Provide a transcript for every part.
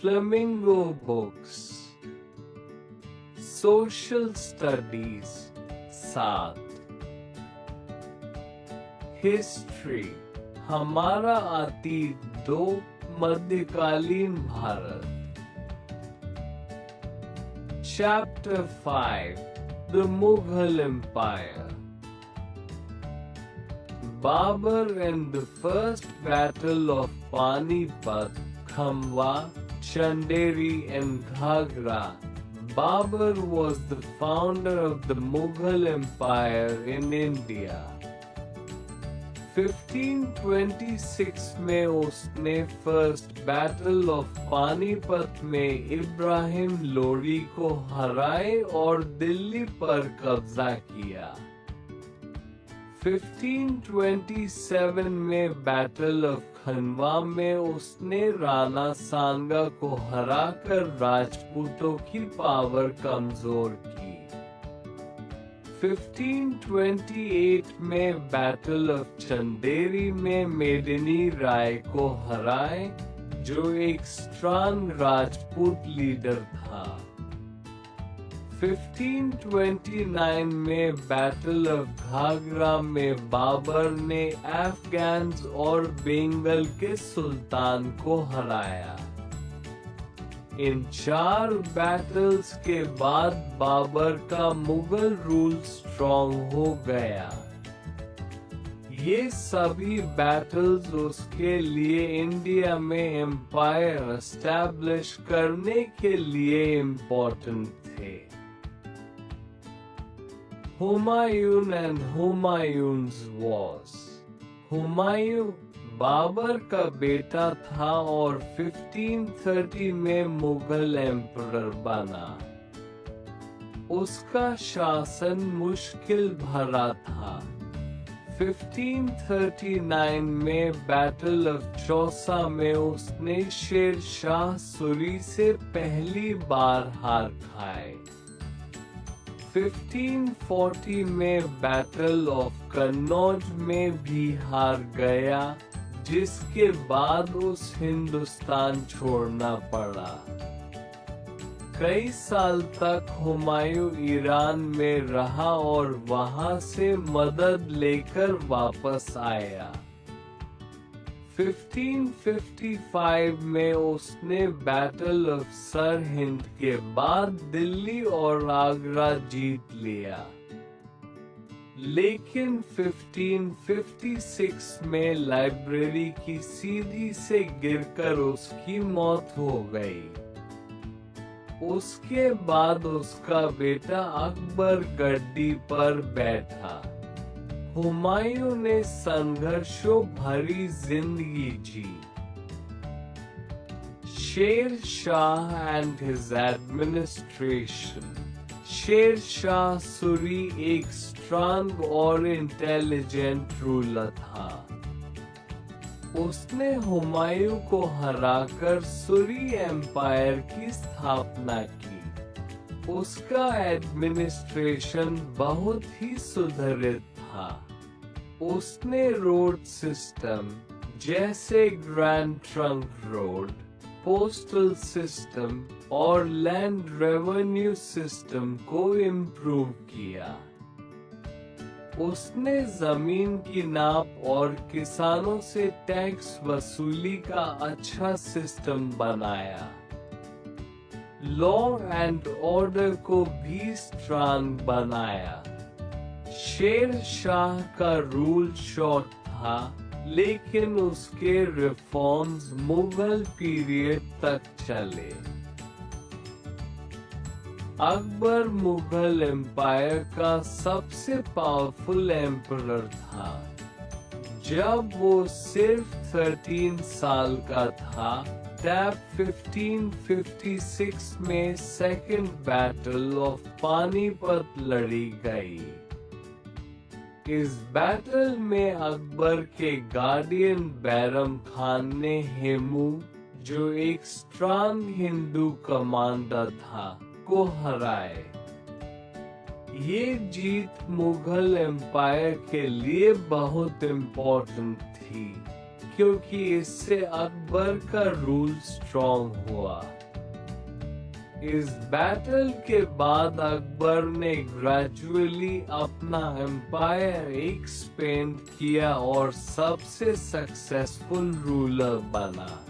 Flamingo Books, Social Studies 7, History हमारा अतीत 2, मध्यकालीन Bharat. Chapter 5, The Mughal Empire. Babur in the First Battle of Panipat, Khamwa, Chanderi and Ghagra. Babur was the founder of the Mughal Empire in India. 1526 में उसने first battle of Panipat में इब्राहिम लोदी को हराए और दिल्ली पर कब्जा किया। 1527 में बैटल ऑफ खनवा में उसने राणा सांगा को हराकर राजपूतों की पावर कमजोर की। 1528 में बैटल ऑफ चंदेरी में मेदिनी राय को हराए, जो एक स्ट्रांग राजपूत लीडर था। 1529 में बैटल ऑफ घाघरा में बाबर ने अफगान्स और बंगाल के सुल्तान को हराया। इन 4 बैटल्स के बाद बाबर का मुगल रूल स्ट्रॉन्ग हो गया। ये सभी बैटल्स उसके लिए इंडिया में एम्पायर एस्टैब्लिश करने के लिए इम्पोर्टेंट थे। Humayun and Humayun's wars. हुमायूं बाबर का बेटा था और 1530 में मुगल एम्परर बना। उसका शासन मुश्किल भरा था। 1539 में बैटल ऑफ चौसा में उसने शेर शाह सूरी से पहली बार हार खाए। 1540 में बैटल ऑफ कन्नौज में भी हार गया, जिसके बाद उस हिंदुस्तान छोड़ना पड़ा। कई साल तक हुमायूं ईरान में रहा और वहां से मदद लेकर वापस आया। 1555 में उसने बैटल ऑफ सरहिंद के बाद दिल्ली और आगरा जीत लिया, लेकिन 1556 में लाइब्रेरी की सीढ़ी से गिरकर उसकी मौत हो गई। उसके बाद उसका बेटा अकबर गद्दी पर बैठा। हुमायूं ने संघर्षों भरी जिंदगी जी। Sher Shah and his administration. Sher Shah Suri एक स्ट्रांग और इंटेलिजेंट रूलर था। उसने हुमायूं को हराकर सूरी एम्पायर की स्थापना की। उसका एडमिनिस्ट्रेशन बहुत ही सुधारित था। उसने रोड सिस्टम जैसे grand trunk road, postal system और लैंड रेवेन्यू सिस्टम को इम्प्रूव किया। उसने जमीन की नाप और किसानों से टैक्स वसूली का अच्छा सिस्टम बनाया। लॉ एंड ऑर्डर को भी स्ट्रांग बनाया। शेर शाह का रूल शॉर्ट था, लेकिन उसके रिफॉर्म्स मुगल पीरियड तक चले। अकबर मुगल एम्पायर का सबसे पावरफुल एम्परर था। जब वो सिर्फ 13 साल का था, तब 1556 में सेकेंड बैटल ऑफ पानीपत लड़ी गई। इस बैटल में अकबर के गार्डियन बैरम खान ने हेमू, जो एक स्ट्रांग हिंदू कमांडर था, को हराए। ये जीत मुगल एम्पायर के लिए बहुत इम्पोर्टेंट थी, क्योंकि इससे अकबर का रूल स्ट्रॉन्ग हुआ। इस बैटल के बाद अकबर ने ग्रेजुअली अपना एम्पायर एक्सपेंड किया और सबसे सक्सेसफुल रूलर बना।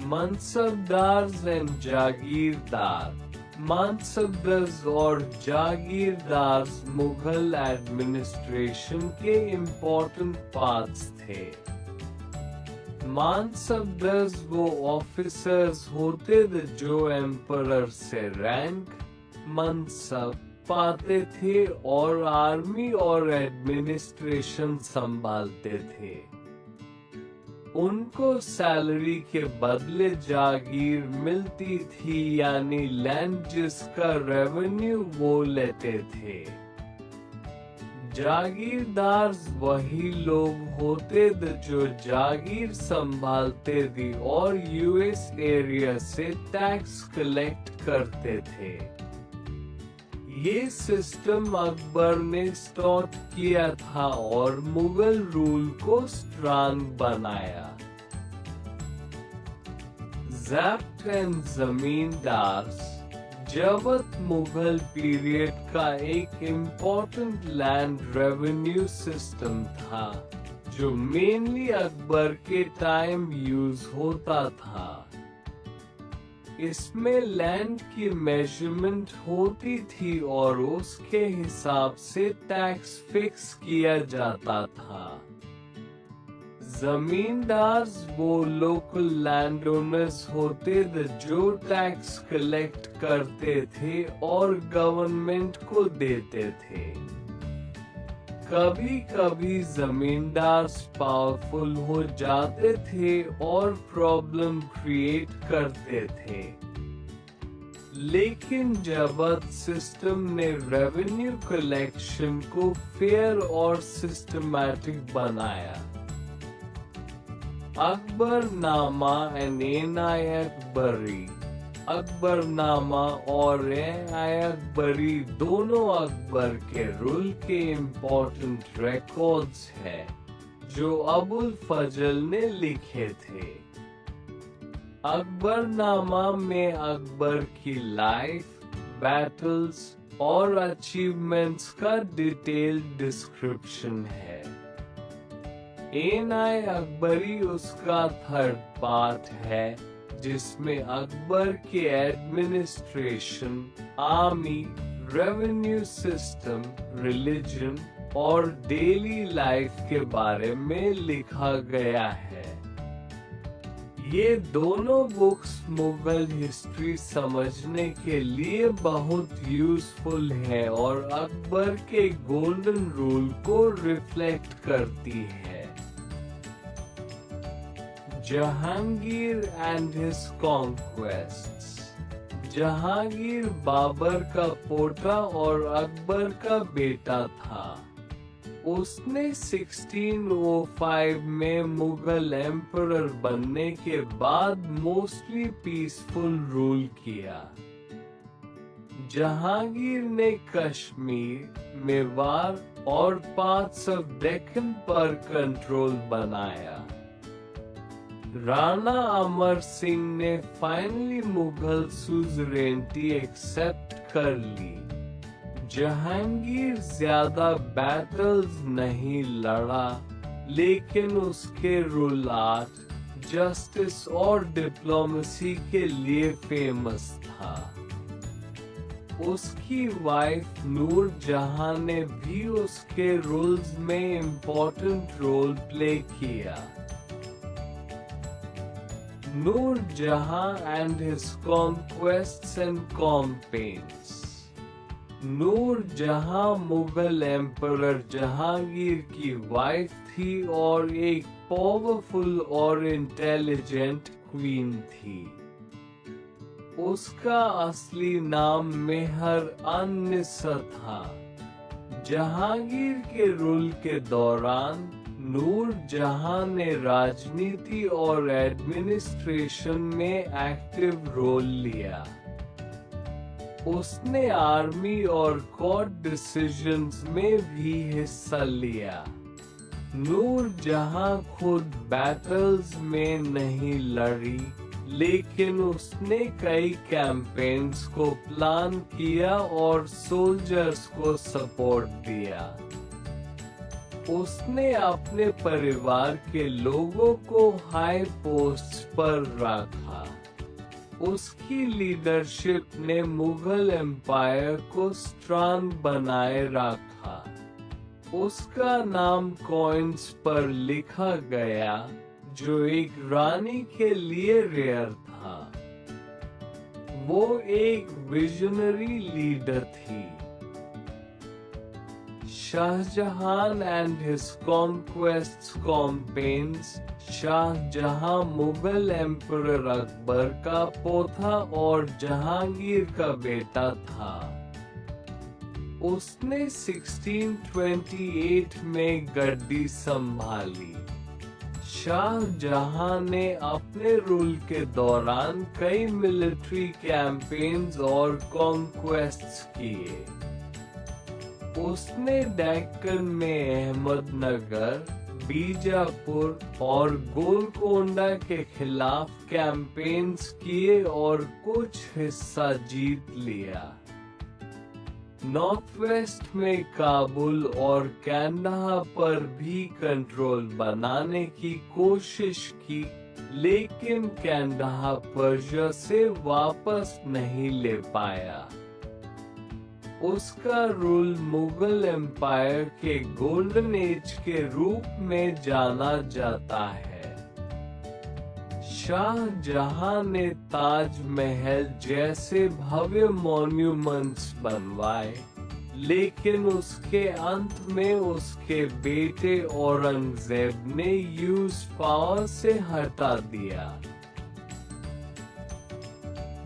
मनसबदार्स एंड जागीरदार। मनसबदार्स और जागीरदार्स मुगल एडमिनिस्ट्रेशन के इम्पोर्टेंट पार्ट्स थे। मानसबदार्स वो ऑफिसर्स होते थे जो एम्परर से रैंक मनसब पाते थे और आर्मी और एडमिनिस्ट्रेशन संभालते थे। उनको सैलरी के बदले जागीर मिलती थी, यानी लैंड जिसका रेवेन्यू वो लेते थे। जागीरदार वही लोग होते थे जो जागीर संभालते थे और यूएस एरिया से टैक्स कलेक्ट करते थे। ये सिस्टम अकबर ने स्टार्ट किया था और मुगल रूल को स्ट्रांग बनाया। ज़ब्त एंड जमींदार्स। जबत मुगल पीरियड का एक इम्पोर्टेंट लैंड रेवेन्यू सिस्टम था जो मेनली अकबर के टाइम यूज होता था। इसमें लैंड की मेजरमेंट होती थी और उसके हिसाब से टैक्स फिक्स किया जाता था। जमींदार्स वो लोकल लैंड ओनर्स होते थे जो टैक्स कलेक्ट करते थे और गवर्नमेंट को देते थे। कभी कभी जमींदार्स पावरफुल हो जाते थे और प्रॉब्लम क्रिएट करते थे, लेकिन जबत सिस्टम ने रेवेन्यू कलेक्शन को फेयर और सिस्टमैटिक बनाया। अकबरनामा एंड एनाय अकबरी। अकबरनामा और एनाय अकबरी दोनों अकबर के रूल के इम्पोर्टेंट रिकॉर्ड्स हैं जो अबुल फजल ने लिखे थे। अकबरनामा में अकबर की लाइफ, बैटल्स और अचीवमेंट्स का डिटेल्ड डिस्क्रिप्शन है। एनाय अकबरी उसका थर्ड पार्ट है जिसमें अकबर के administration, army, revenue system, religion और डेली लाइफ के बारे में लिखा गया है। ये दोनों बुक्स मुगल हिस्ट्री समझने के लिए बहुत यूजफुल है और अकबर के गोल्डन रूल को रिफ्लेक्ट करती है। Jahangir and his conquests. Jahangir Babur का पोता और अकबर का बेटा था। उसने 1605 में मुगल एम्परर बनने के बाद मोस्टली पीसफुल रूल किया। जहांगीर ने कश्मीर, मेवाड़ और पार्ट्स ऑफ डेक्कन पर कंट्रोल बनाया। राणा अमर सिंह ने फाइनली मुगल सुजरेनिटी एक्सेप्ट कर ली। जहांगीर ज्यादा बैटल्स नहीं लड़ा, लेकिन उसके रूल आर्ट, जस्टिस और डिप्लोमेसी के लिए फेमस था। उसकी वाइफ नूर जहां ने भी उसके रूल्स में इम्पोर्टेंट रोल प्ले किया। नूर जहां एंड हिज कॉन्क्वेस्ट्स एंड कैंपेन्स। नूर जहां मुगल एम्परर जहांगीर की वाइफ थी और एक पावरफुल और इंटेलिजेंट क्वीन थी। उसका असली नाम मेहर-अन-निसा था। जहांगीर के रूल के दौरान नूर जहां ने राजनीति और एडमिनिस्ट्रेशन में एक्टिव रोल लिया। उसने आर्मी और कोर्ट डिसीजंस में भी हिस्सा लिया। नूरजहां खुद बैटल्स में नहीं लड़ी, लेकिन उसने कई कैंपेन्स को प्लान किया और सोल्जर्स को सपोर्ट दिया। उसने अपने परिवार के लोगों को हाई पोस्ट पर रखा। उसकी लीडरशिप ने मुगल एम्पायर को स्ट्रांग बनाए रखा। उसका नाम कॉइन्स पर लिखा गया, जो एक रानी के लिए रेयर था। वो एक विजनरी लीडर थी। Shah Jahan and his conquests campaigns. Shah Jahan Mughal emperor Akbar का पोता और जहांगीर का बेटा था। उसने 1628 में गद्दी संभाली। शाहजहां ने अपने रूल के दौरान कई मिलिट्री कैंपेन्स और कॉन्क्वेस्ट्स किए। उसने डेक्कन में अहमदनगर, बीजापुर और गोलकोंडा के खिलाफ कैंपेन्स किए और कुछ हिस्सा जीत लिया। नॉर्थ वेस्ट में काबुल और कैंडाहा पर भी कंट्रोल बनाने की कोशिश की, लेकिन कैंडाहा पर्शिया से वापस नहीं ले पाया। उसका रूल मुगल एम्पायर के गोल्डन एज के रूप में जाना जाता है। शाहजहां ने ताजमहल जैसे भव्य मॉन्यूमेंट्स बनवाए, लेकिन उसके अंत में उसके बेटे औरंगजेब ने यूज पावर से हटा दिया।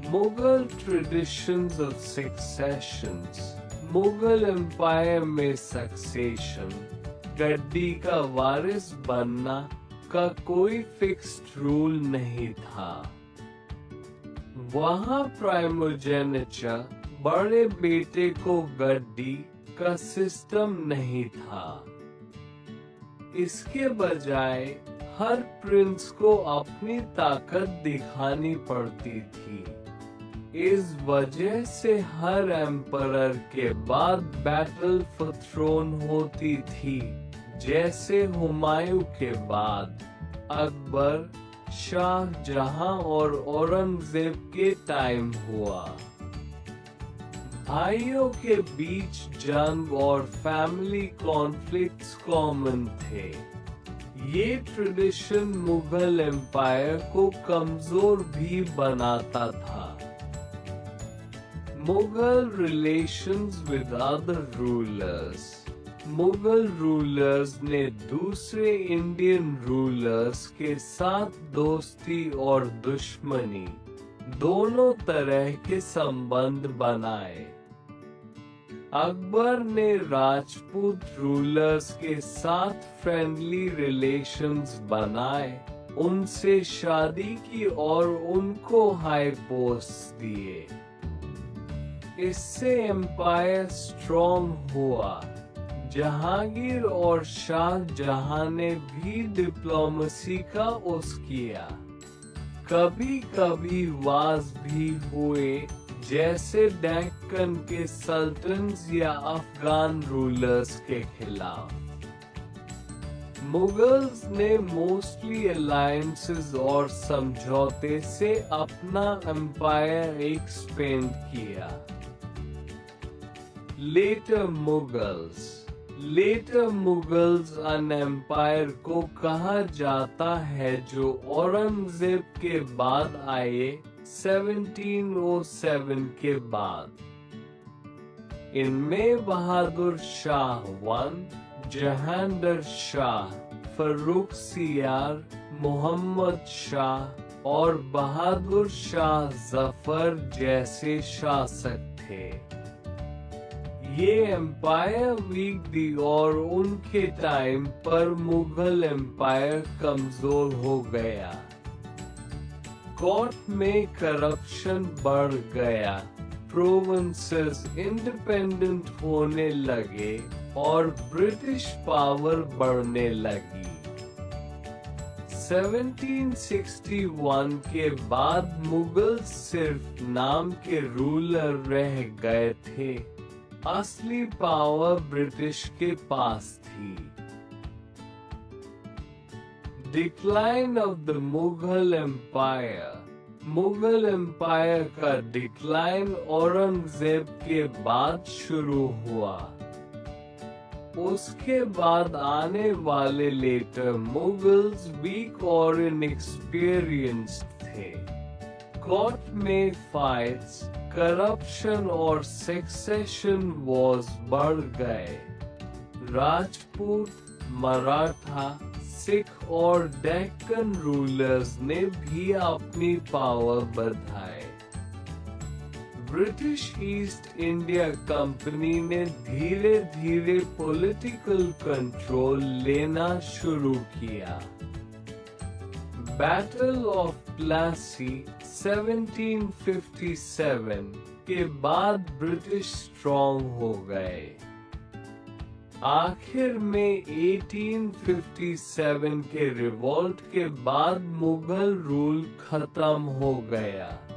Mughal traditions of successions. Mughal empire में सक्सेशन, गद्दी का वारिस बनना का कोई फिक्स्ड रूल नहीं था। वहाँ प्राइमोजेनिचर, बड़े बेटे को गद्दी का सिस्टम नहीं था। इसके बजाय हर प्रिंस को अपनी ताकत दिखानी पड़ती थी। इस वजह से हर एम्परर के बाद बैटल फॉर थ्रोन होती थी, जैसे हुमायूं के बाद अकबर, शाहजहां और औरंगजेब के टाइम हुआ। भाइयों के बीच जंग और फैमिली कॉन्फ्लिक्ट्स कॉमन थे। ये ट्रेडिशन मुगल एम्पायर को कमजोर भी बनाता था। Mughal relations with other rulers. Mughal rulers ने दूसरे इंडियन रूलर्स के साथ दोस्ती और दुश्मनी, दोनों तरह के संबंध बनाए। अकबर ने राजपूत रूलर्स के साथ फ्रेंडली रिलेशंस बनाए, उनसे शादी की और उनको हाई पोस्ट दिए। इससे एम्पायर स्ट्रॉन्ग हुआ। जहांगीर और शाहजहां ने भी डिप्लोमेसी का यूज किया। कभी कभी वाज भी हुए, जैसे डेक्कन के सल्तनस या अफगान रूलर्स के खिलाफ। मुगल्स ने मोस्टली अलायंसेस और समझौते से अपना एम्पायर एक्सपेंड किया। लेटर मुगल्स अन एम्पायर को कहा जाता है जो औरंगजेब के बाद आए, 1707 के बाद। इनमें बहादुर शाह 1, जहांगीर शाह, फर्रुखसियार, मोहम्मद शाह और बहादुर शाह जफर जैसे शासक थे। ये एम्पायर वीक थी और उनके टाइम पर मुगल एम्पायर कमजोर हो गया। कोर्ट में करप्शन बढ़ गया, प्रोविंसेस इंडिपेंडेंट होने लगे और ब्रिटिश पावर बढ़ने लगी। 1761 के बाद मुगल सिर्फ नाम के रूलर रह गए थे, असली पावर ब्रिटिश के पास थी। Decline of the Mughal empire. Mughal empire का डिक्लाइन औरंगजेब के बाद शुरू हुआ। उसके बाद आने वाले लेटर मुगल्स वीक और इनएक्सपीरियंस्ड थे। कोर्ट में फाइट्स, करप्शन और सक्सेशन वॉर्स बढ़ गए। राजपूत, मराठा, सिख और डेक्कन रूलर्स ने भी अपनी पावर बढ़ाई। ब्रिटिश ईस्ट इंडिया कंपनी ने धीरे धीरे पॉलिटिकल कंट्रोल लेना शुरू किया। बैटल ऑफ प्लासी 1757 के बाद ब्रिटिश स्ट्रॉन्ग हो गए। आखिर में 1857 के रिवॉल्ट के बाद मुगल रूल खत्म हो गया।